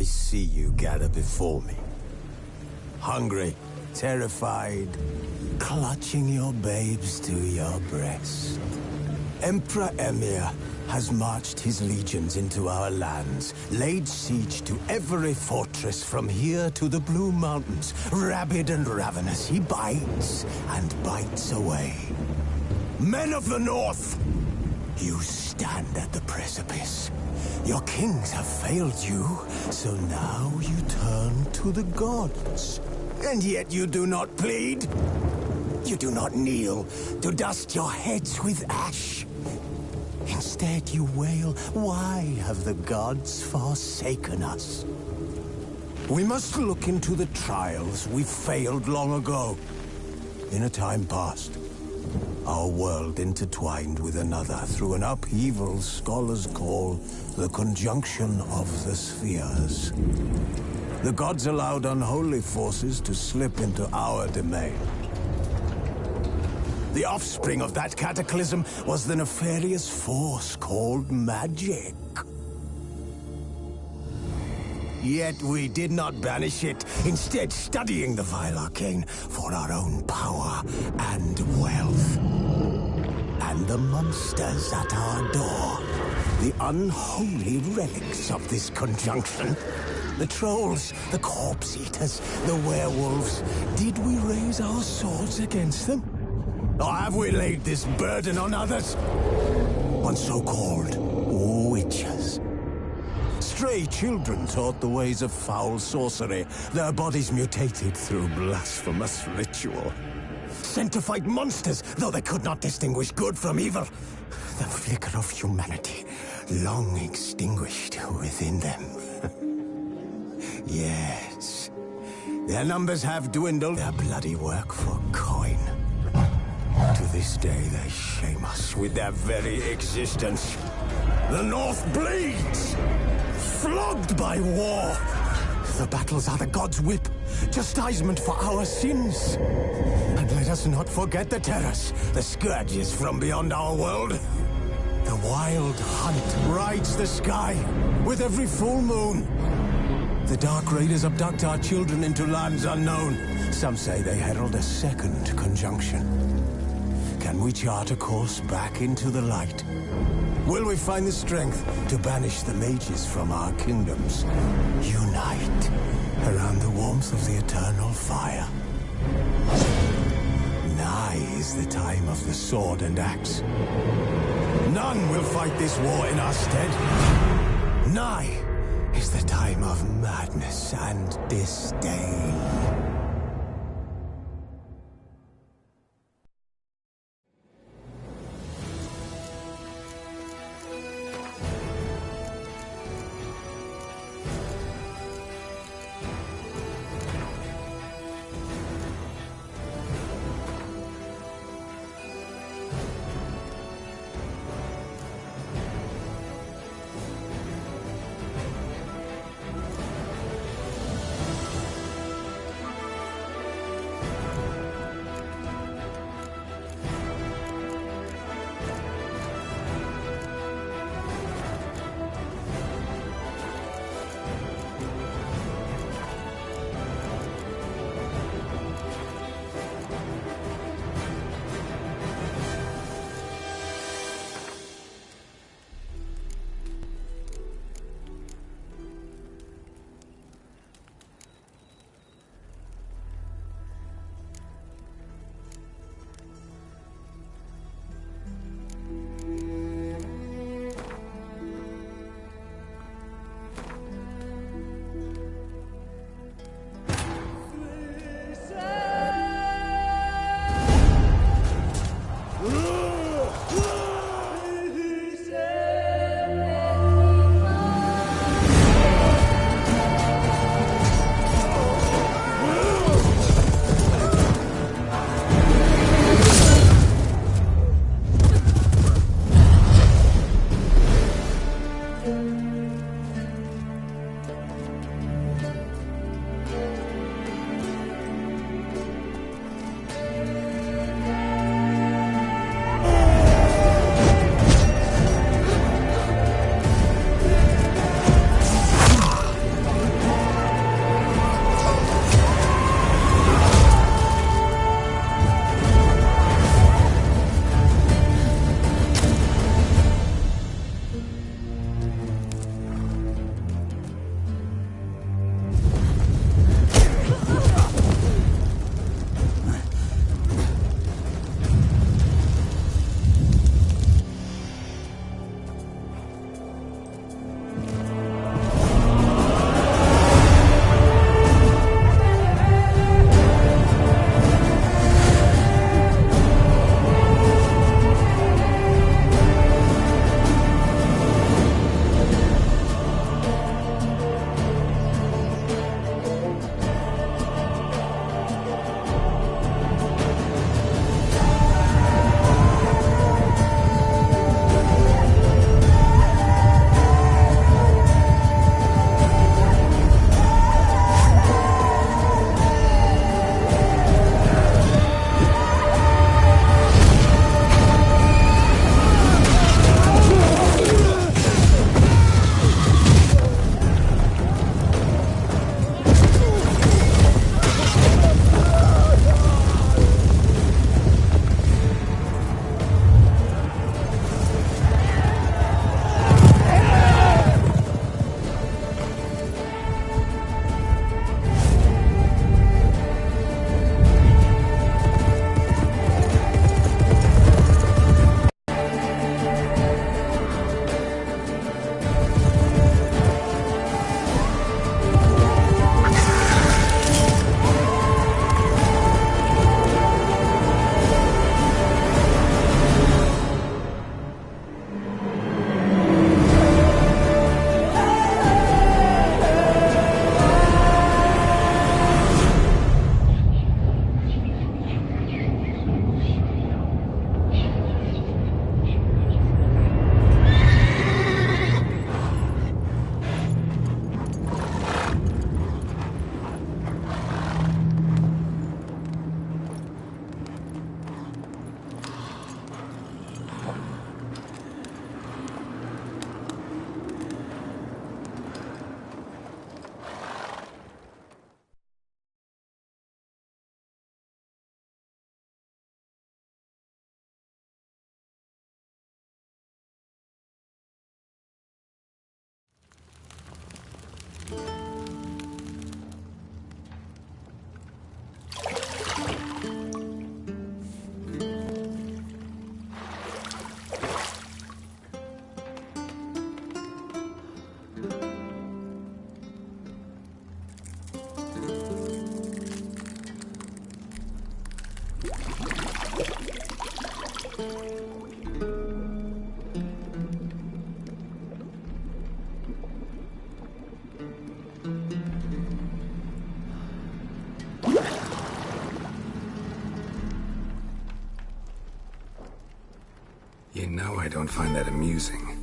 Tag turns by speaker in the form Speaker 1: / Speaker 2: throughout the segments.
Speaker 1: I see you gather before me. Hungry, terrified, clutching your babes to your breast. Emperor Emir has marched his legions into our lands, laid siege to every fortress from here to the Blue Mountains. Rabid and ravenous, he bites and bites away. Men of the North, you stand at the precipice. Your kings have failed you, so now you turn to the gods. And yet you do not plead. You do not kneel to dust your heads with ash. Instead you wail, why have the gods forsaken us? We must look into the trials we failed long ago. In a time past, our world intertwined with another through an upheaval scholars call the conjunction of the spheres. The gods allowed unholy forces to slip into our domain. The offspring of that cataclysm was the nefarious force called magic. Yet we did not banish it, instead studying the vile arcane for our own power and wealth. And the monsters at our door, the unholy relics of this conjunction. The trolls, the corpse-eaters, the werewolves. Did we raise our swords against them? Or have we laid this burden on others? On so-called witches. Stray children taught the ways of foul sorcery, their bodies mutated through blasphemous ritual. Sent to fight monsters, though they could not distinguish good from evil. The flicker of humanity, long extinguished within them. Yes, their numbers have dwindled, their bloody work for coin. To this day, they shame us with their very existence. The North bleeds, flogged by war. The battles are the gods' whip, chastisement for our sins. And let us not forget the terrors, the scourges from beyond our world. The wild hunt rides the sky with every full moon. The Dark Raiders abduct our children into lands unknown. Some say they herald a second conjunction. Can we chart a course back into the light? Will we find the strength to banish the mages from our kingdoms? Unite around the warmth of the eternal fire. Nigh is the time of the sword and axe. None will fight this war in our stead. Nigh is the time of madness and disdain.
Speaker 2: You know I don't find that amusing.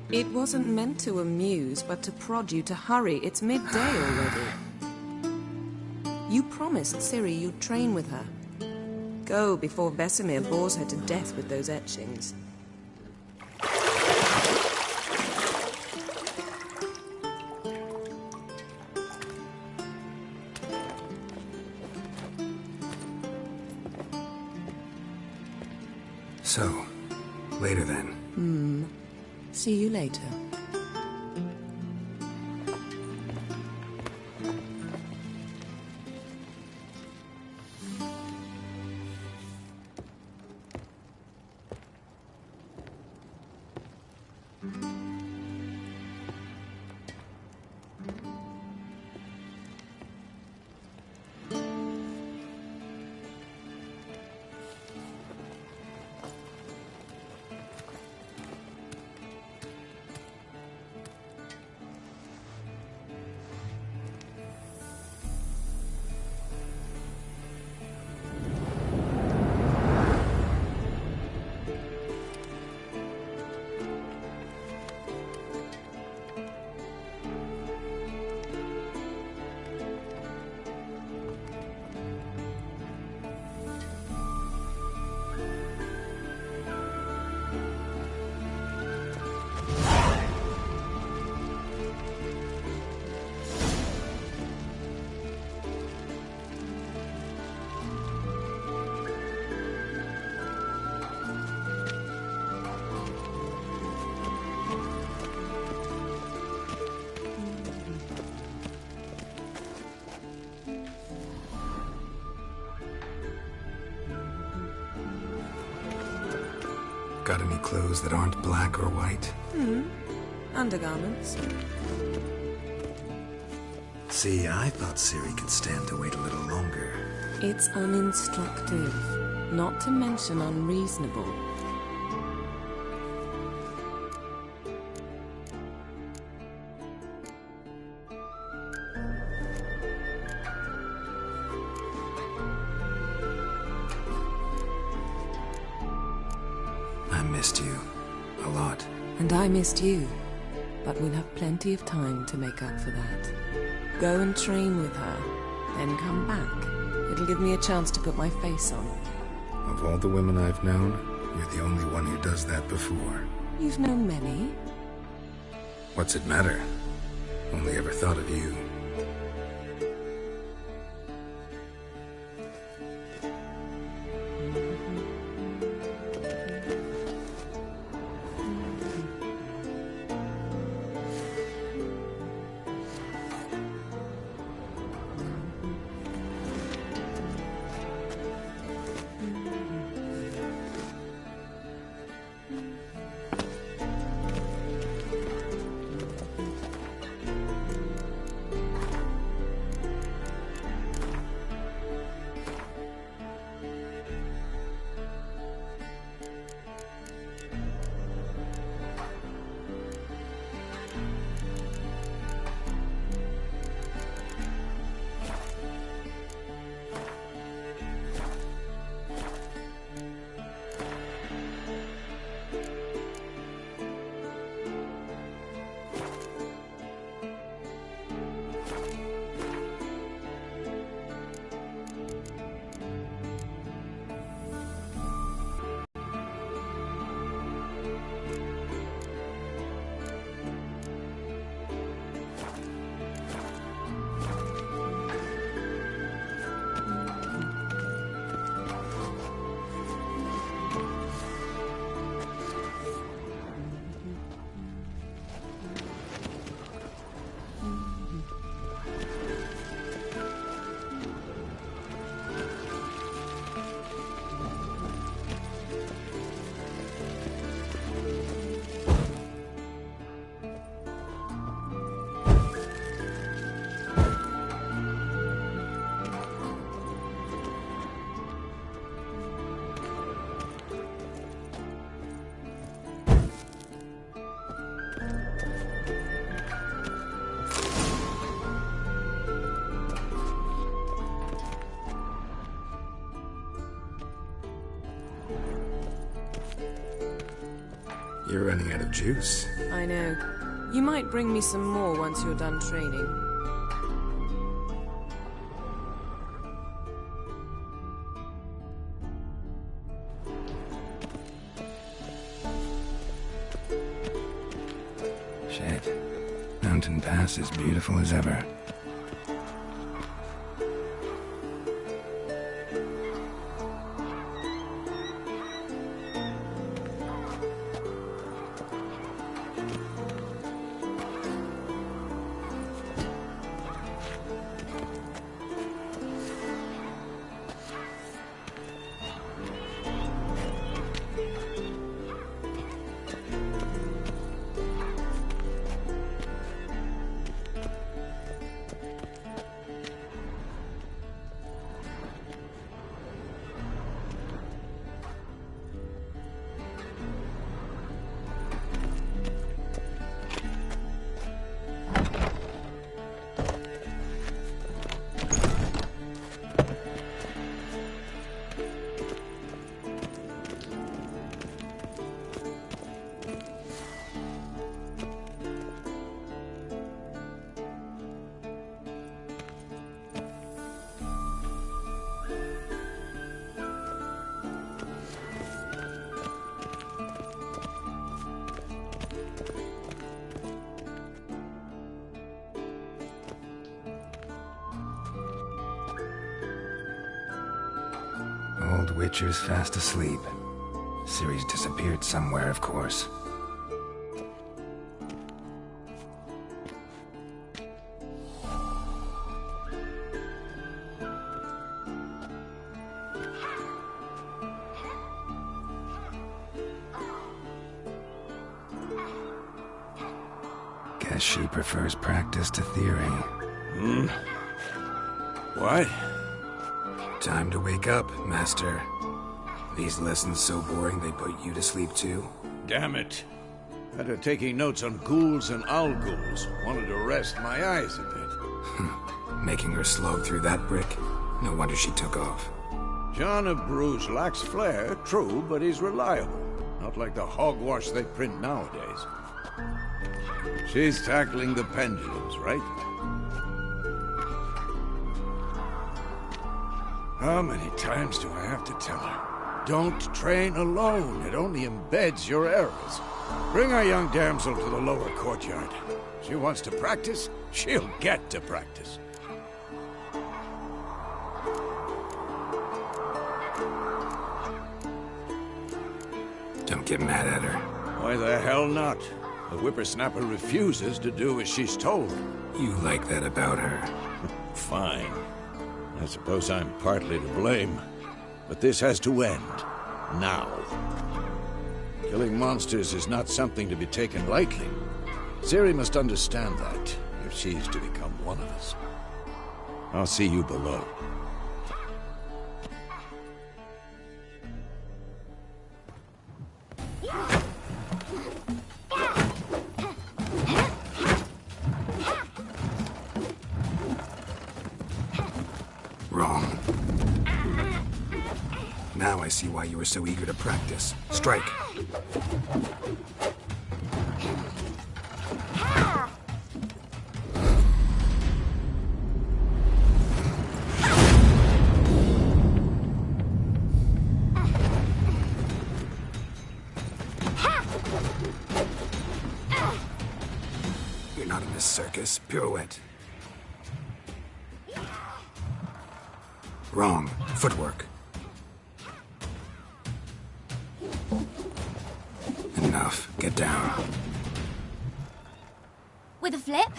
Speaker 3: It wasn't meant to amuse, but to prod you to hurry. It's midday already. You promised Ciri you'd train with her. Go before Vesemir bores her to death with those etchings.
Speaker 2: So, later then.
Speaker 3: See you later.
Speaker 2: Got any clothes that aren't black or white?
Speaker 3: Undergarments.
Speaker 2: See, I thought Ciri could stand to wait a little longer.
Speaker 3: It's uninstructive, not to mention unreasonable.
Speaker 2: I missed you. A lot.
Speaker 3: And I missed you. But we'll have plenty of time to make up for that. Go and train with her, then come back. It'll give me a chance to put my face on.
Speaker 2: Of all the women I've known, you're the only one who does that before.
Speaker 3: You've known many.
Speaker 2: What's it matter? Only ever thought of you. You're running out of juice.
Speaker 3: I know. You might bring me some more once you're done training.
Speaker 2: Shit. Mountain Pass is beautiful as ever. Old Witcher's fast asleep. Ciri's disappeared somewhere, of course. Guess she prefers practice to theory.
Speaker 4: What?
Speaker 2: Time to wake up, Master. These lessons so boring they put you to sleep too?
Speaker 4: Damn it. After taking notes on ghouls and owl ghouls, wanted to rest my eyes a bit.
Speaker 2: Making her slog through that brick? No wonder she took off.
Speaker 4: John of Bruges lacks flair, true, but he's reliable. Not like the hogwash they print nowadays. She's tackling the pendulums, right? How many times do I have to tell her? Don't train alone. It only embeds your errors. Bring our young damsel to the lower courtyard. She wants to practice, she'll get to practice.
Speaker 2: Don't get mad at her.
Speaker 4: Why the hell not? The whippersnapper refuses to do as she's told.
Speaker 2: You like that about her.
Speaker 4: Fine. I suppose I'm partly to blame. But this has to end. Now. Killing monsters is not something to be taken lightly. Ciri must understand that, if she's to become one of us. I'll see you below.
Speaker 2: Wrong. Now I see why you were so eager to practice. Strike. You're not in this circus. Pirouette. Wrong. Footwork. Enough. Get down.
Speaker 5: With a flip?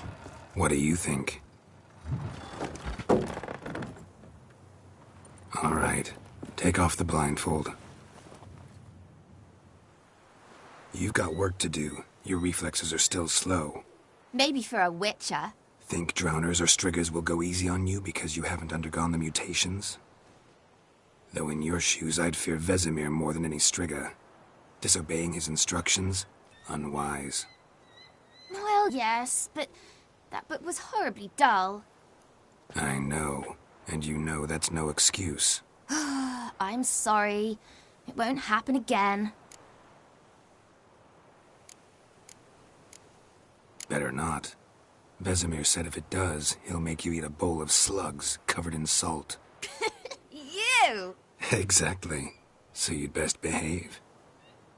Speaker 2: What do you think? All right. Take off the blindfold. You've got work to do. Your reflexes are still slow.
Speaker 5: Maybe for a witcher.
Speaker 2: Think drowners or striggers will go easy on you because you haven't undergone the mutations? Though in your shoes, I'd fear Vesemir more than any strigger. Disobeying his instructions? Unwise.
Speaker 5: Well, yes, but that book was horribly dull.
Speaker 2: I know. And you know that's no excuse.
Speaker 5: I'm sorry. It won't happen again.
Speaker 2: Better not. Vesemir said if it does, he'll make you eat a bowl of slugs covered in salt.
Speaker 5: You!
Speaker 2: Exactly. So you'd best behave.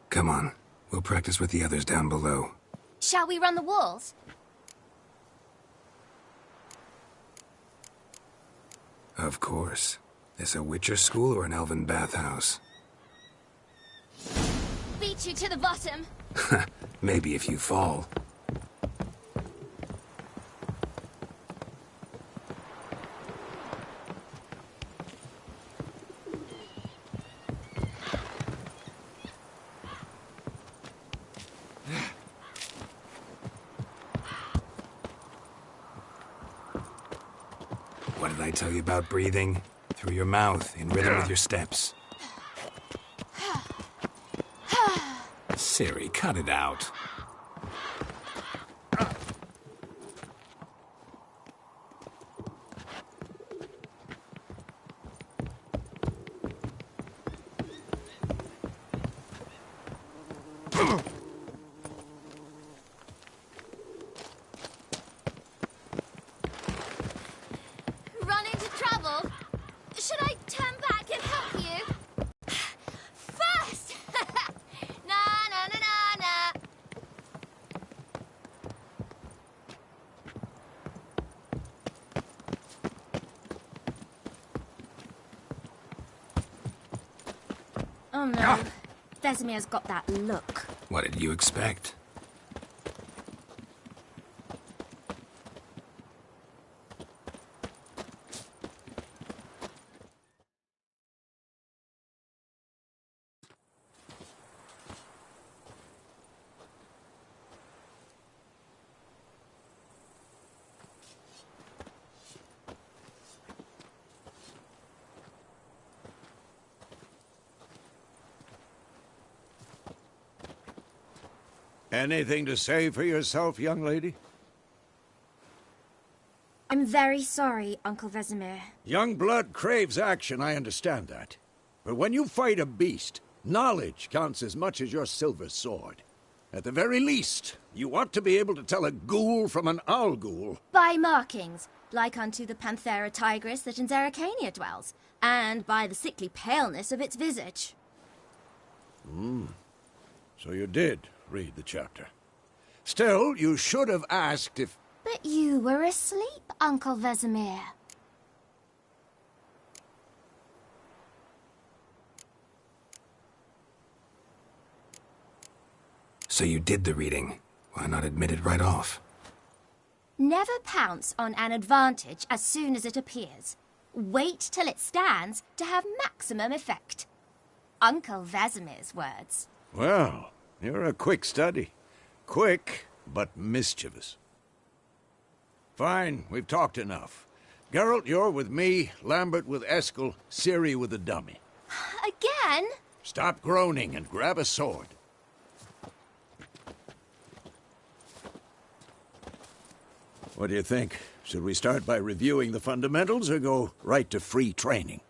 Speaker 2: Come on, we'll practice with the others down below.
Speaker 5: Shall we run the walls?
Speaker 2: Of course. This a Witcher school or an elven bathhouse?
Speaker 5: Beat you to the bottom.
Speaker 2: Maybe if you fall. What did I tell you about breathing? Through your mouth, in rhythm with your steps. Ciri, cut it out.
Speaker 5: Run into trouble? Should I turn back and help you? First! Na na na na na. Oh no. Vesemir's got that look.
Speaker 2: What did you expect?
Speaker 4: Anything to say for yourself, young lady?
Speaker 5: I'm very sorry, Uncle Vesemir.
Speaker 4: Young blood craves action, I understand that. But when you fight a beast, knowledge counts as much as your silver sword. At the very least, you ought to be able to tell a ghoul from an owl ghoul.
Speaker 5: By markings, like unto the Panthera tigris that in Zeracania dwells, and by the sickly paleness of its visage.
Speaker 4: So you did read the chapter. Still, you should have asked if...
Speaker 5: But you were asleep, Uncle Vesemir.
Speaker 2: So you did the reading. Why not admit it right off?
Speaker 5: Never pounce on an advantage as soon as it appears. Wait till it stands to have maximum effect. Uncle Vesemir's words.
Speaker 4: Well, you're a quick study. Quick, but mischievous. Fine, we've talked enough. Geralt, you're with me, Lambert with Eskel, Ciri with the dummy.
Speaker 5: Again?
Speaker 4: Stop groaning and grab a sword. What do you think? Should we start by reviewing the fundamentals or go right to free training?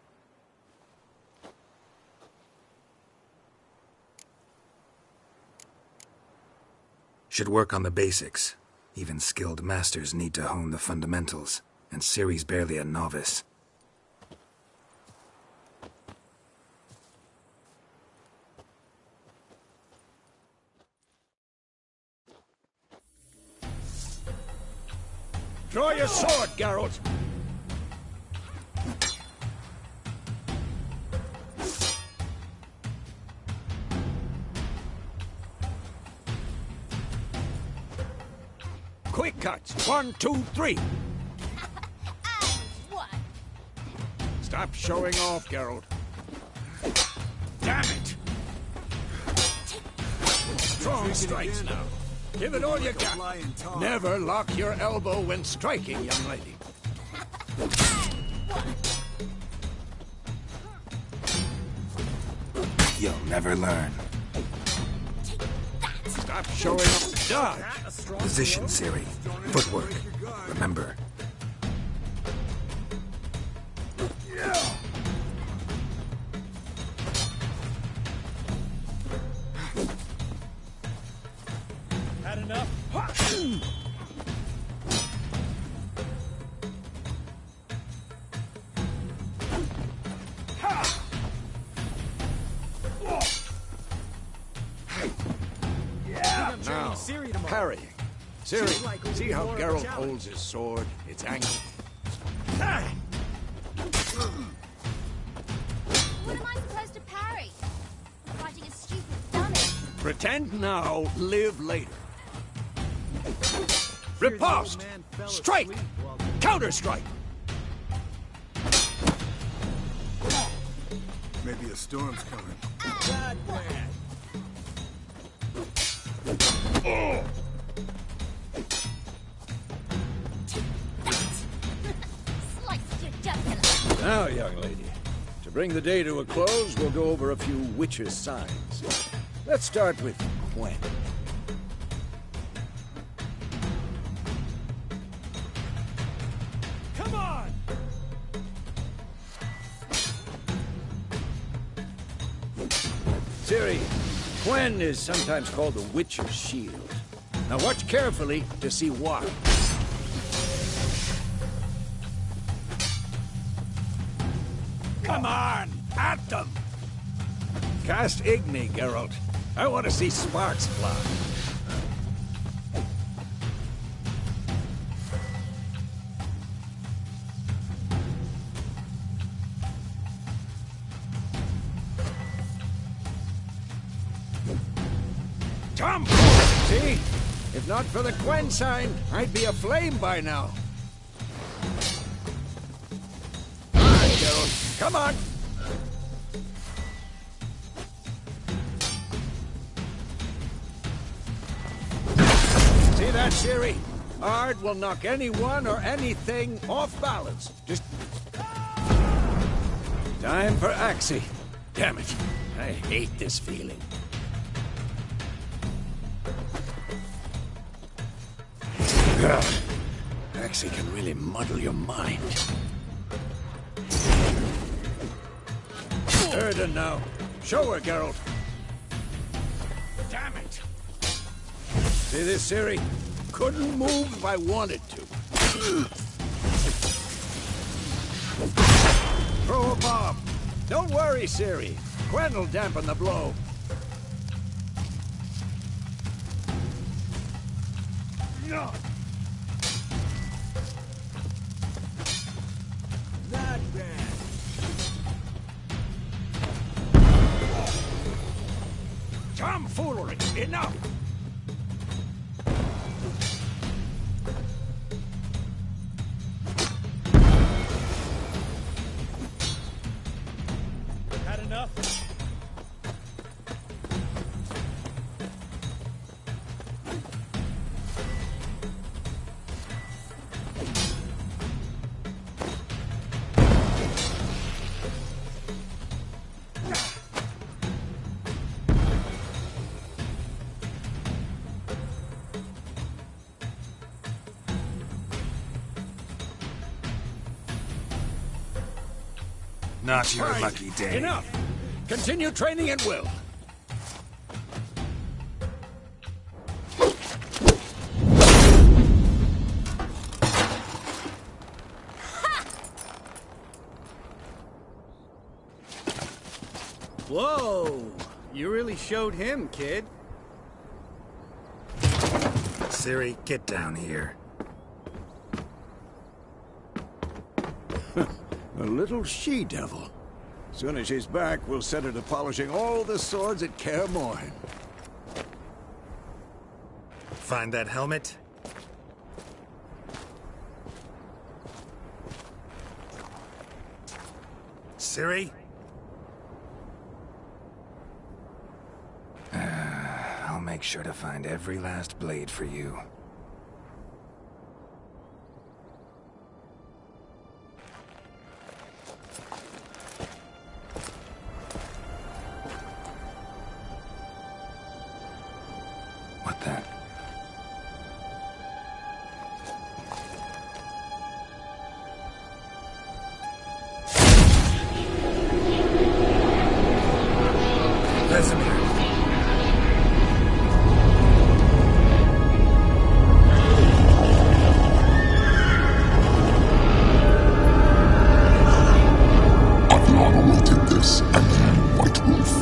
Speaker 2: Should work on the basics. Even skilled masters need to hone the fundamentals, and Ciri's barely a novice.
Speaker 4: Draw your sword, Geralt! Quick cuts! 1, 2, 3!
Speaker 5: What?
Speaker 4: Stop showing off, Geralt. Damn it! Strong strikes now. Give it all you got. Never lock your elbow when striking, young lady.
Speaker 2: You'll never learn.
Speaker 4: Stop showing off. Dodge!
Speaker 2: Position, Ciri. Footwork. Remember.
Speaker 4: Had enough? Now, parrying. Ciri, see how Geralt holds his sword, its angle?
Speaker 5: What am I supposed to parry? I'm fighting a stupid dummy.
Speaker 4: Pretend now, live later. Riposte! Strike! Counter-strike!
Speaker 1: Maybe a storm's coming.
Speaker 5: Sliced your jugular.
Speaker 4: Now, young lady, to bring the day to a close, we'll go over a few witches' signs. Let's start with Gwen.
Speaker 1: Come on!
Speaker 4: Ciri, Gwen is sometimes called the Witch's Shield. Now watch carefully to see why. Come on, at them! Cast Igni, Geralt. I want to see sparks fly. Tom! See? If not for the Gwen sign, I'd be aflame by now. All right, Geralt. Come on! See that, Ciri? Ard will knock anyone or anything off balance. Just... Time for Axie. Damn it. I hate this feeling. Ugh. Axie can really muddle your mind. Erden now. Show her, Geralt. Damn it. See this, Ciri? Couldn't move if I wanted to. Throw a bomb. Don't worry, Ciri. Gwen will dampen the blow. No. Not bad. Tomfoolery! Enough! Had enough?
Speaker 2: Not your
Speaker 4: Fine.
Speaker 2: lucky day.
Speaker 4: Enough! Continue training at will.
Speaker 6: Whoa! You really showed him, kid.
Speaker 2: Ciri, get down here.
Speaker 4: A little she-devil. Soon as she's back, we'll set her to polishing all the swords at Kaer Morhen.
Speaker 2: Find that helmet? Ciri? I'll make sure to find every last blade for you. What the? Vesemir.
Speaker 7: Adriana will take this, and you, White Wolf.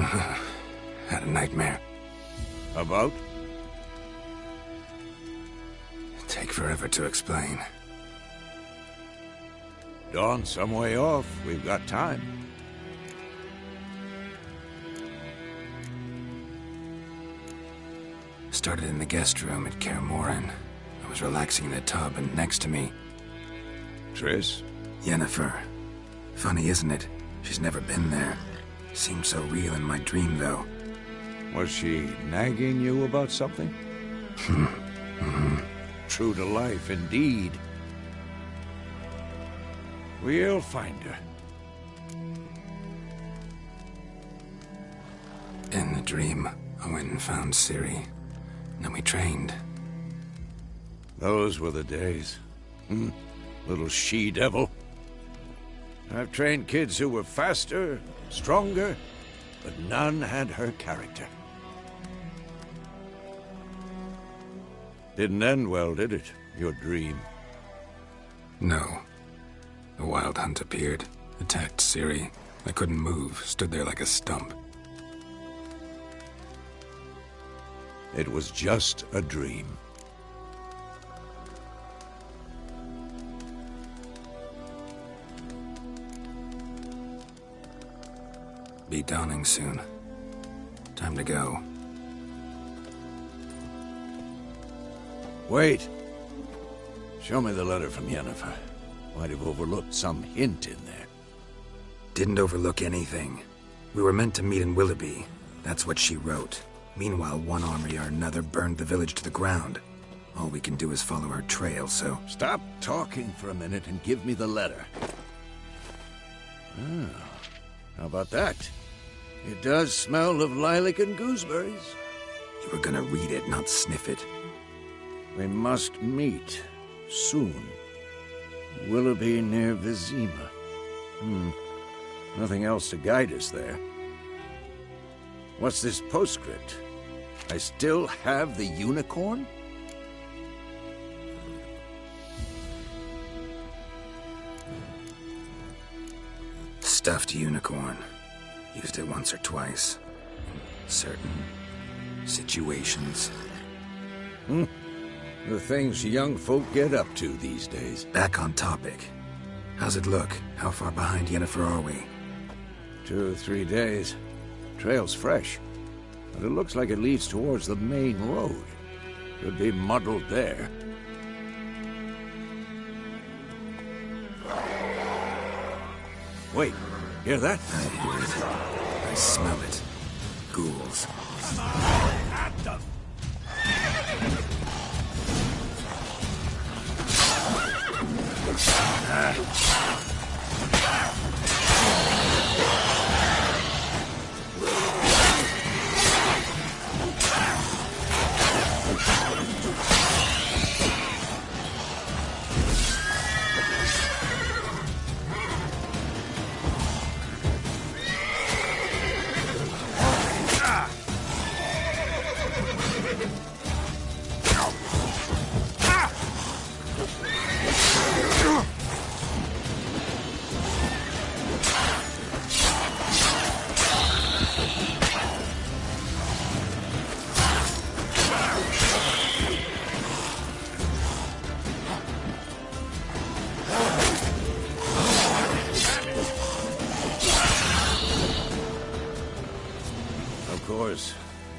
Speaker 2: Had a nightmare.
Speaker 4: About?
Speaker 2: Take forever to explain.
Speaker 4: Dawn's some way off. We've got time.
Speaker 2: Started in the guest room at Kaer Morhen. I was relaxing in a tub, and next to me...
Speaker 4: Triss?
Speaker 2: Yennefer. Funny, isn't it? She's never been there. Seemed so real in my dream, though.
Speaker 4: Was she nagging you about something? True to life, indeed. We'll find her.
Speaker 2: In the dream, I went and found Ciri. Then we trained.
Speaker 4: Those were the days. Little she-devil. I've trained kids who were faster, stronger, but none had her character. Didn't end well, did it? Your dream?
Speaker 2: No. A wild hunt appeared, attacked Ciri. I couldn't move, stood there like a stump.
Speaker 4: It was just a dream.
Speaker 2: Be dawning soon. Time to go.
Speaker 4: Wait. Show me the letter from Yennefer. Might have overlooked some hint in there.
Speaker 2: Didn't overlook anything. We were meant to meet in Willoughby. That's what she wrote. Meanwhile, one army or another burned the village to the ground. All we can do is follow her trail, so...
Speaker 4: Stop talking for a minute and give me the letter. Ah, how about that? It does smell of lilac and gooseberries.
Speaker 2: You were gonna read it, not sniff it.
Speaker 4: We must meet soon. Willoughby near Vizima. Nothing else to guide us there. What's this postscript? I still have the unicorn?
Speaker 2: Stuffed unicorn. Used it once or twice. In certain situations.
Speaker 4: The things young folk get up to these days.
Speaker 2: Back on topic. How's it look? How far behind Yennefer are we?
Speaker 4: 2 or 3 days. Trail's fresh, but it looks like it leads towards the main road. Could be muddled there. Wait, hear that?
Speaker 2: I hear it. I smell it. Ghouls.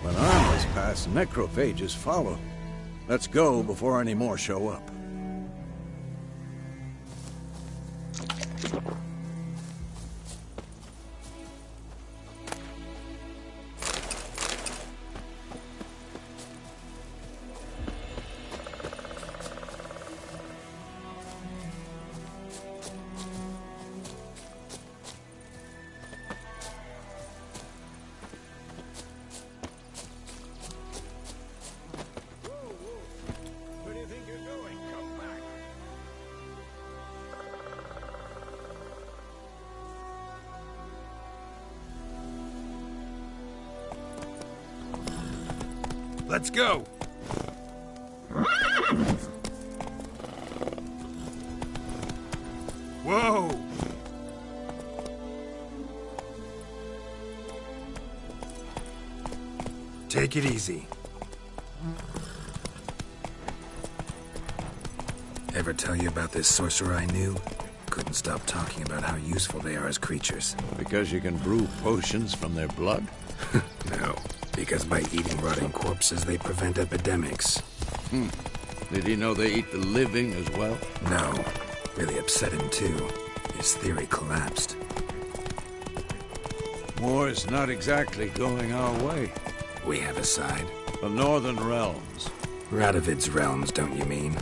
Speaker 4: When armors pass, necrophages follow. Let's go before any more show up.
Speaker 6: Let's go! Whoa!
Speaker 2: Take it easy. Ever tell you about this sorcerer I knew? Couldn't stop talking about how useful they are as creatures.
Speaker 4: Because you can brew potions from their blood?
Speaker 2: No, because by eating rotting corpses, they prevent epidemics.
Speaker 4: Did he know they eat the living as well?
Speaker 2: No, really upset him too. His theory collapsed.
Speaker 4: War's not exactly going our way.
Speaker 2: We have a side.
Speaker 4: The Northern Realms.
Speaker 2: Radovid's realms, don't you mean?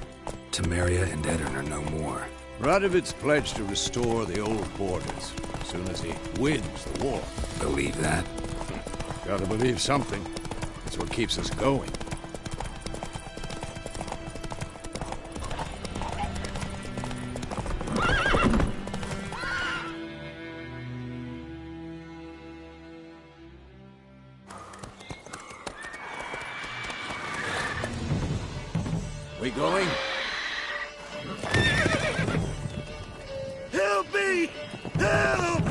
Speaker 2: Temeria and Edirn are no more.
Speaker 4: Radovid's pledged to restore the old borders as soon as he wins the war.
Speaker 2: Believe that?
Speaker 4: Gotta believe something. It's what keeps us going. We going? Help me! Help!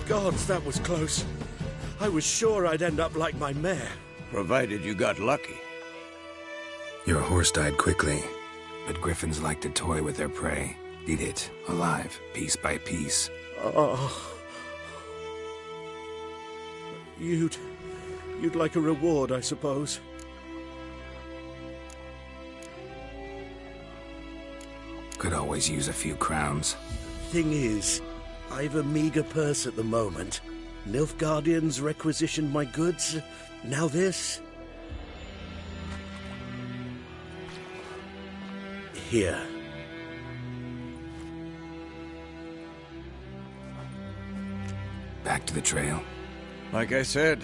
Speaker 8: Gods, that was close. I was sure I'd end up like my mare.
Speaker 4: Provided you got lucky.
Speaker 2: Your horse died quickly, but griffins like to toy with their prey. Eat it, alive, piece by piece.
Speaker 8: Oh. You'd like a reward, I suppose.
Speaker 2: Could always use a few crowns.
Speaker 8: Thing is, I've a meager purse at the moment. Nilfgaardians requisitioned my goods. Now this. Here.
Speaker 2: Back to the trail.
Speaker 4: Like I said,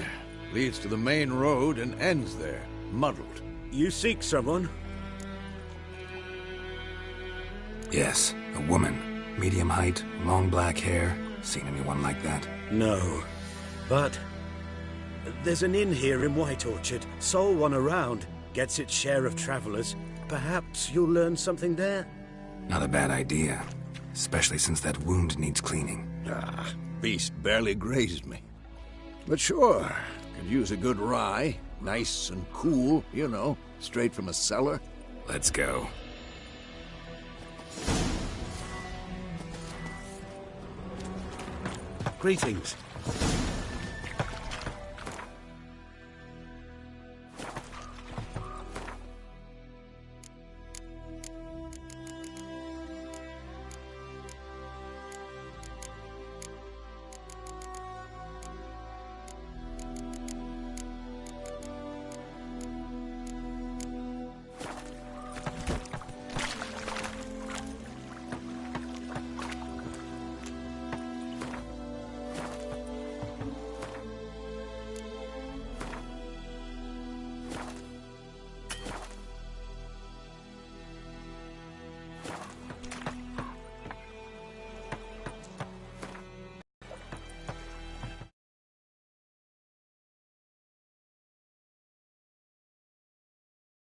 Speaker 4: leads to the main road and ends there, muddled.
Speaker 8: You seek someone?
Speaker 2: Yes, a woman. Medium height, long black hair. Seen anyone like that?
Speaker 8: No. But there's an inn here in White Orchard. Sole one around. Gets its share of travelers. Perhaps you'll learn something there?
Speaker 2: Not a bad idea. Especially since that wound needs cleaning.
Speaker 4: Beast barely grazed me. But sure, could use a good rye. Nice and cool, you know, straight from a cellar.
Speaker 2: Let's go.
Speaker 8: Greetings.